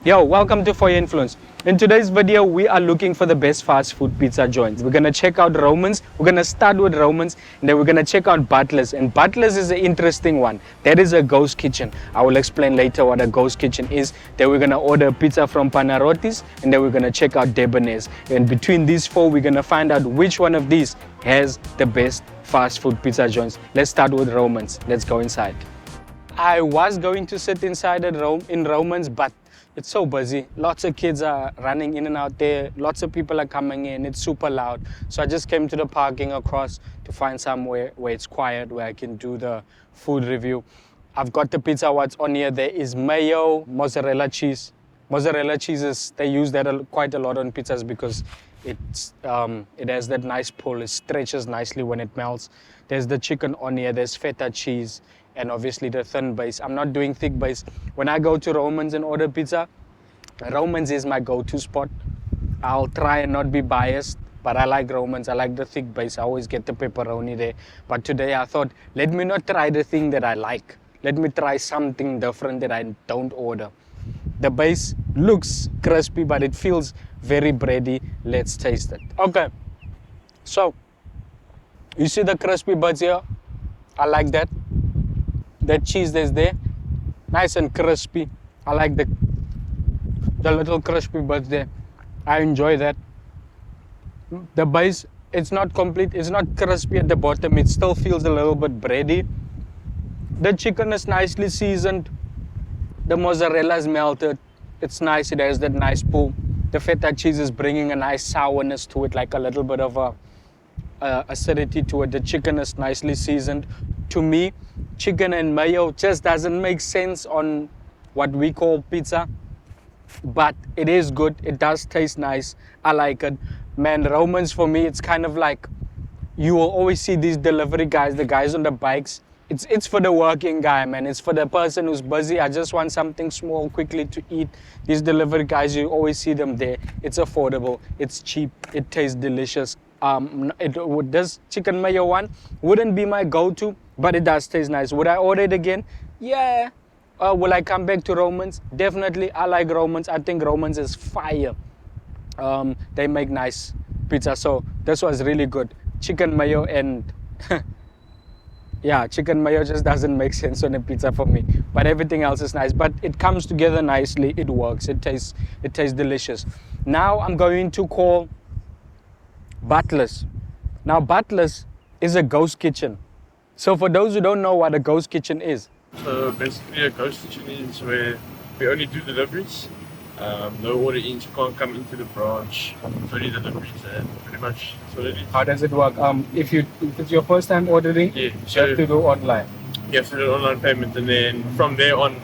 Yo, welcome to For Your Influence. In today's video, we are looking for the best fast food pizza joints. We're gonna check out Romans. We're gonna start with Romans, and then we're gonna check out Butler's. And Butler's is an interesting one. That is a ghost kitchen. I will explain later what a ghost kitchen is. Then we're gonna order pizza from Panarottis, and then we're gonna check out Debonairs. And between these four, we're gonna find out which one of these has the best fast food pizza joints. Let's start with Romans. Let's go inside. I was going to sit inside in Romans, but it's so busy. Lots of kids are running in and out there. Lots of people are coming in. It's super loud. So I just came to the parking across to find somewhere where it's quiet, where I can do the food review. I've got the pizza. What's on here? There is mayo, mozzarella cheese. Mozzarella cheeses, they use that quite a lot on pizzas because it has that nice pull. It stretches nicely when it melts. There's the chicken on here. There's feta cheese. And obviously the thin base. I'm not doing thick base. When I go to Romans and order pizza, Romans is my go-to spot. I'll try and not be biased, but I like Romans. I like the thick base. I always get the pepperoni there. But today I thought, let me not try the thing that I like. Let me try something different that I don't order. The base looks crispy, but it feels very bready. Let's taste it. Okay, so you see the crispy bits here? I like that. That cheese that's there, nice and crispy. I like the little crispy bits there. I enjoy that. The base, it's not complete. It's not crispy at the bottom. It still feels a little bit bready. The chicken is nicely seasoned. The mozzarella is melted. It's nice. It has that nice pull. The feta cheese is bringing a nice sourness to it, like a little bit of a acidity to it. The chicken is nicely seasoned. To me, chicken and mayo just doesn't make sense on what we call pizza, but it is good. It does taste nice. I like it. Man, Romans for me, it's kind of like, you will always see these delivery guys, the guys on the bikes. It's for the working guy, man. It's for the person who's busy. I just want something small quickly to eat. These delivery guys, you always see them there. It's affordable. It's cheap. It tastes delicious. This chicken mayo one wouldn't be my go-to, but it does taste nice. Would I order it again? Yeah. Will I come back to Romans? Definitely. I like Romans. I think Romans is fire. They make nice pizza. So this was really good. Chicken mayo and yeah, chicken mayo just doesn't make sense on a pizza for me. But everything else is nice. But it comes together nicely. It works. It tastes delicious. Now I'm going to call Butler's. Now Butler's is a ghost kitchen. So for those who don't know what a ghost kitchen is. So basically a ghost kitchen is where we only do deliveries. No order-ins, you can't come into the branch. It's only deliveries and pretty much that's what it is. How does it work? If it's your first time ordering, Yeah, you have to do online. You have to do online payment, and then from there on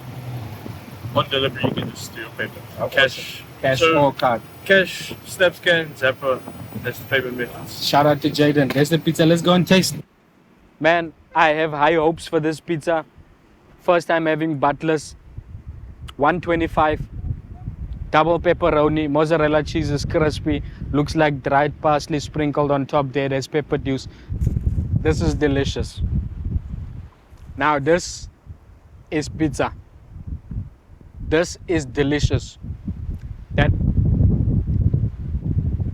delivery you can just do your payment. Okay. Cash or card. Cash, snap scan, Zapper, that's the payment methods. Shout out to Jaden. There's the pizza. Let's go and taste it. Man, I have high hopes for this pizza. First time having Butler's. 125. Double pepperoni. Mozzarella cheese is crispy. Looks like dried parsley sprinkled on top there. There's pepper juice. This is delicious. Now this is pizza. This is delicious. That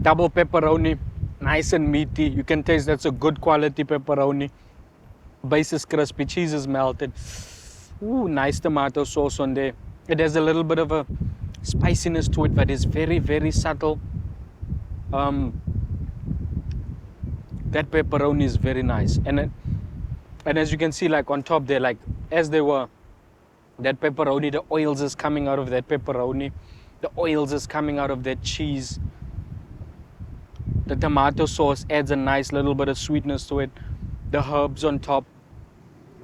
double pepperoni, nice and meaty. You can taste that's a good quality pepperoni. Base is crispy, cheese is melted. Ooh, nice tomato sauce on there. It has a little bit of a spiciness to it, but it's very, very subtle. That pepperoni is very nice. And as you can see, like on top there, like as they were, that pepperoni, the oils is coming out of that pepperoni. The oils is coming out of that cheese. The tomato sauce adds a nice little bit of sweetness to it. The herbs on top.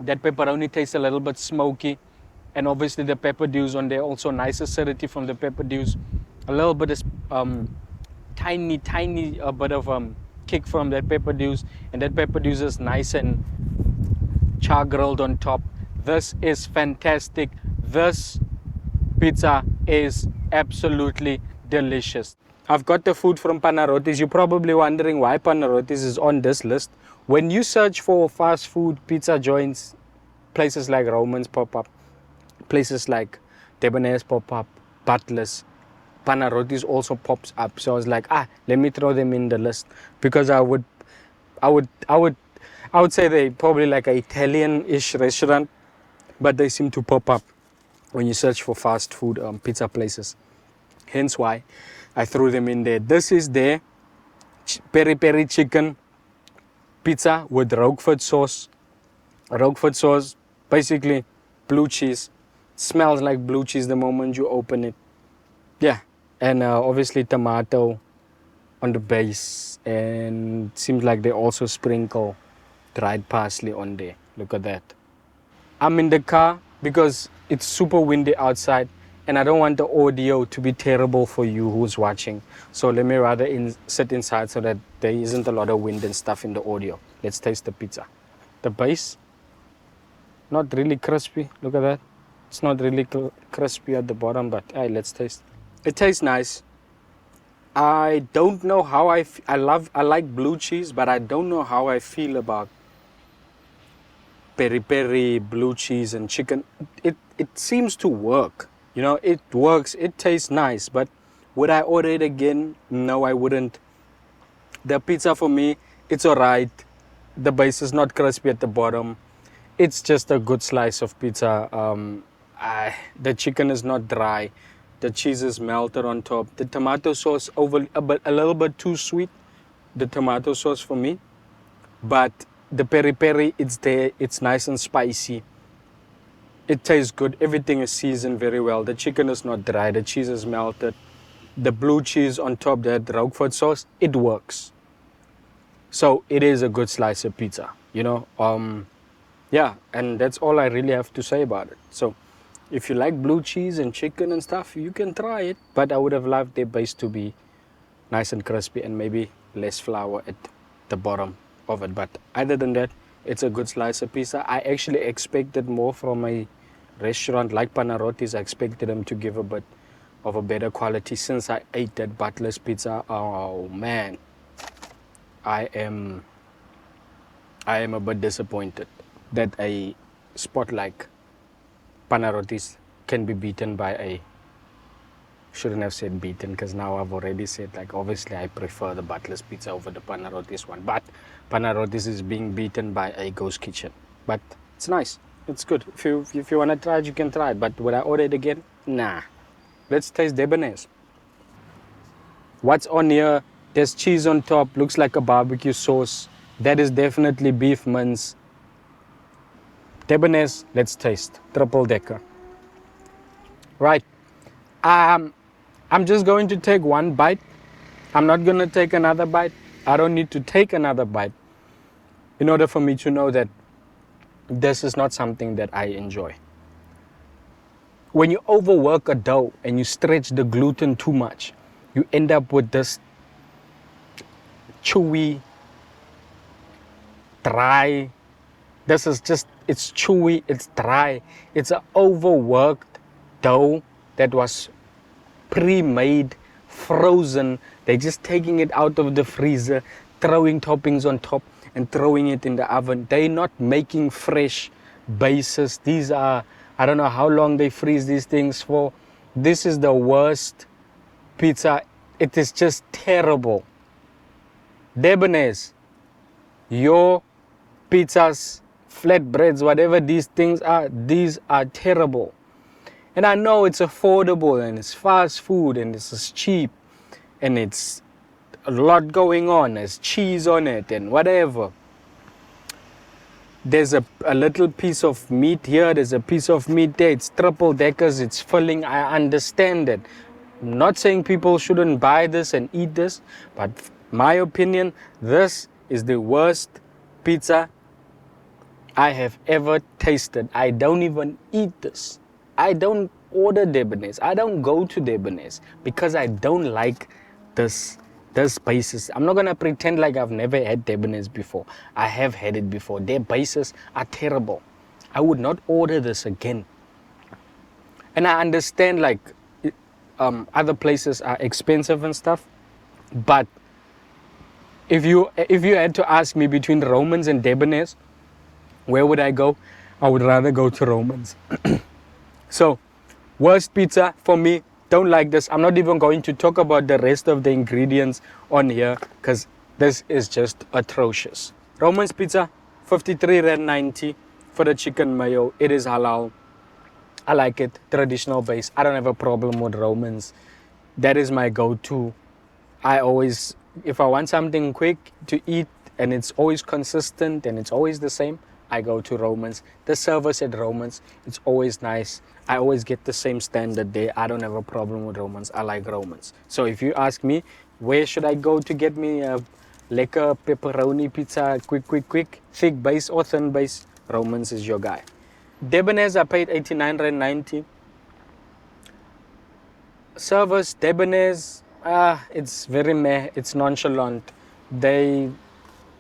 That pepperoni tastes a little bit smoky. And obviously the pepper juice on there, also nice acidity from the pepper juice. A little bit of tiny bit of kick from that pepper juice. And that pepper juice is nice and char grilled on top. This is fantastic. This pizza is absolutely delicious. I've got the food from Panarottis. You're probably wondering why Panarottis is on this list. When you search for fast food pizza joints, places like Romans pop up, places like Debonairs pop up, Butler's, Panarottis also pops up. So I was like, let me throw them in the list, because I would say they probably like an Italian-ish restaurant, but they seem to pop up when you search for fast food pizza places. Hence why I threw them in there. This is their peri-peri chicken pizza with Roquefort sauce. Roquefort sauce, basically blue cheese. Smells like blue cheese the moment you open it. Yeah, and obviously tomato on the base, and seems like they also sprinkle dried parsley on there. Look at that. I'm in the car because it's super windy outside, and I don't want the audio to be terrible for you who's watching. So let me rather sit inside so that there isn't a lot of wind and stuff in the audio. Let's taste the pizza. The base, not really crispy. Look at that. It's not really crispy at the bottom, but hey, let's taste. It tastes nice. I don't know how I like blue cheese, but I don't know how I feel about peri-peri, blue cheese and chicken. It seems to work. You know, it works. It tastes nice, but would I order it again? No, I wouldn't. The pizza for me, it's alright. The base is not crispy at the bottom. It's just a good slice of pizza. The chicken is not dry. The cheese is melted on top. The tomato sauce a little bit too sweet. The tomato sauce for me, but the peri-peri, it's there. It's nice and spicy. It tastes good. Everything is seasoned very well. The chicken is not dry. The cheese is melted. The blue cheese on top, that Roquefort sauce, it works. So it is a good slice of pizza, you know. Yeah, and that's all I really have to say about it. So if you like blue cheese and chicken and stuff, you can try it. But I would have loved their base to be nice and crispy and maybe less flour at the bottom of it. But other than that, it's a good slice of pizza. I actually expected more from a restaurant like Panarottis. I expected them to give a bit of a better quality. Since I ate that Butler's pizza, oh man, I am a bit disappointed that a spot like Panarottis can be beaten by a, shouldn't have said beaten, because now I've already said, like, obviously I prefer the Butler's pizza over the Panarottis one, but Panarottis is being beaten by a ghost kitchen. But it's nice, it's good. If you want to try it, you can try it, but would I order it again? Nah. Let's taste Debonairs. What's on here? There's cheese on top, looks like a barbecue sauce. That is definitely beef mince. Debonairs, let's taste. Triple decker. Right. I'm just going to take one bite. I'm not going to take another bite. I don't need to take another bite in order for me to know that this is not something that I enjoy. When you overwork a dough and you stretch the gluten too much, you end up with this chewy, dry. This is just, it's chewy, it's dry. It's an overworked dough that was pre-made, frozen. They're just taking it out of the freezer, throwing toppings on top and throwing it in the oven. They're not making fresh bases. These are, I don't know how long they freeze these things for. This is the worst pizza. It is just terrible. Debonairs, your pizzas, flatbreads, whatever these things are terrible. And I know it's affordable and it's fast food and it's cheap and it's a lot going on. There's cheese on it and whatever. There's a little piece of meat here, there's a piece of meat there. It's triple deckers, it's filling. I understand it. I'm not saying people shouldn't buy this and eat this, but my opinion, this is the worst pizza I have ever tasted. I don't even eat this. I don't order Debonairs. I don't go to Debonairs because I don't like this bases. I'm not gonna pretend like I've never had Debonairs before. I have had it before. Their bases are terrible. I would not order this again. And I understand, like, other places are expensive and stuff, but if you had to ask me between Romans and Debonairs, where would I go? I would rather go to Romans. So, worst pizza for me, don't like this. I'm not even going to talk about the rest of the ingredients on here because this is just atrocious. Romans pizza, 53 Rand 90 for the chicken mayo. It is halal. I like it, traditional base. I don't have a problem with Romans. That is my go-to. I always, if I want something quick to eat and it's always consistent and it's always the same, I go to Romans. The service at Romans, it's always nice. I always get the same standard there. I don't have a problem with Romans. I like Romans. So if you ask me, where should I go to get me a lekker pepperoni pizza, quick, thick base or thin base? Romans is your guy. Debonairs, I paid 89 Rand 90. Service, Debonairs, it's very meh. It's nonchalant. They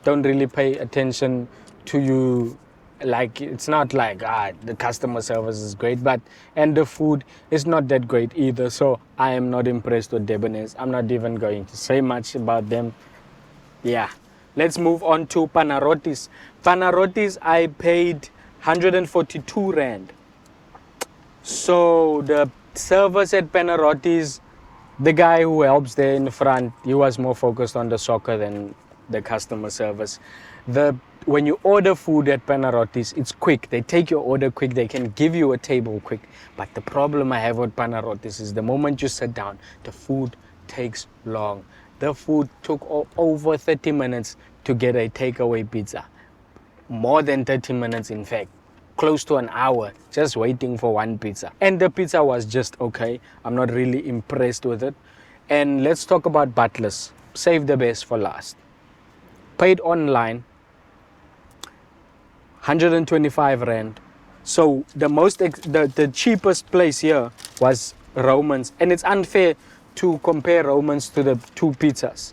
don't really pay attention to you. Like, it's not like the customer service is great, and the food is not that great either. So I am not impressed with Debonairs. I'm not even going to say much about them. Yeah, let's move on to Panarottis. Panarottis, I paid 142 Rand. So the service at Panarottis, the guy who helps there in the front, he was more focused on the soccer than the customer service. When you order food at Panarottis, it's quick. They take your order quick. They can give you a table quick. But the problem I have with Panarottis is the moment you sit down, the food takes long. The food took over 30 minutes to get a takeaway pizza. More than 30 minutes, in fact. Close to an hour just waiting for one pizza. And the pizza was just okay. I'm not really impressed with it. And let's talk about Butlers. Save the best for last. Paid online, 125 Rand. So the cheapest place here was Romans. And it's unfair to compare Romans to the two pizzas,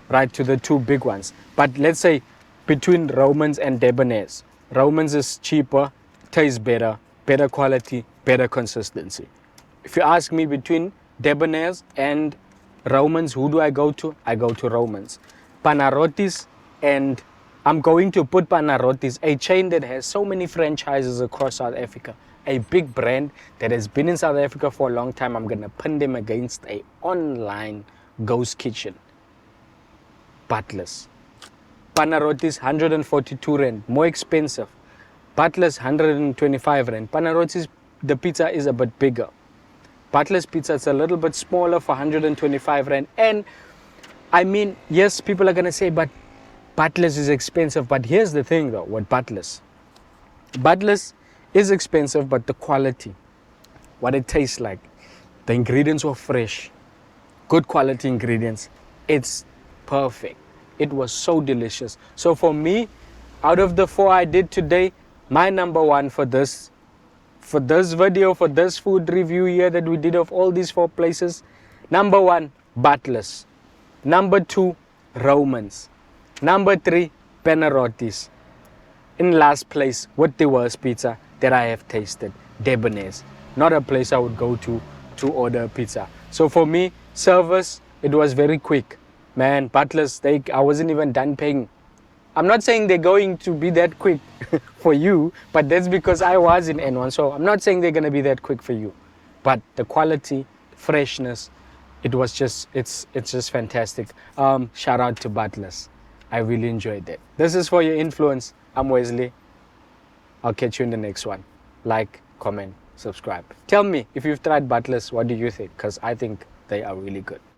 right? To the two big ones. But let's say between Romans and Debonairs. Romans is cheaper, tastes better, better quality, better consistency. If you ask me between Debonairs and Romans, who do I go to? I go to Romans. Panarottis, and I'm going to put Panarottis, a chain that has so many franchises across South Africa, a big brand that has been in South Africa for a long time. I'm going to pin them against a online ghost kitchen. Butlers. Panarottis, 142 Rand, more expensive. Butler's 125 Rand. Panarottis, the pizza is a bit bigger. Butler's pizza is a little bit smaller for 125 Rand. And I mean, yes, people are going to say, but Butler's is expensive. But here's the thing though, with Butler's. Butler's is expensive, but the quality, what it tastes like, the ingredients were fresh, good quality ingredients. It's perfect. It was so delicious. So for me, out of the 4 I did today, my number one for this video, for this food review here that we did of all these 4 places, number 1, Butlers. Number 2, Romans. Number 3, Panarottis. In last place, with the worst pizza that I have tasted, Debonairs. Not a place I would go to order pizza. So for me, service, it was very quick. Man, Butlers, I wasn't even done paying. I'm not saying they're going to be that quick for you, but that's because I was in N1. So I'm not saying they're going to be that quick for you. But the quality, freshness, it's just fantastic. Shout out to Butlers. I really enjoyed it. This is For Your Influence. I'm Wesley. I'll catch you in the next one. Like, comment, subscribe. Tell me if you've tried Butlers, what do you think? Because I think they are really good.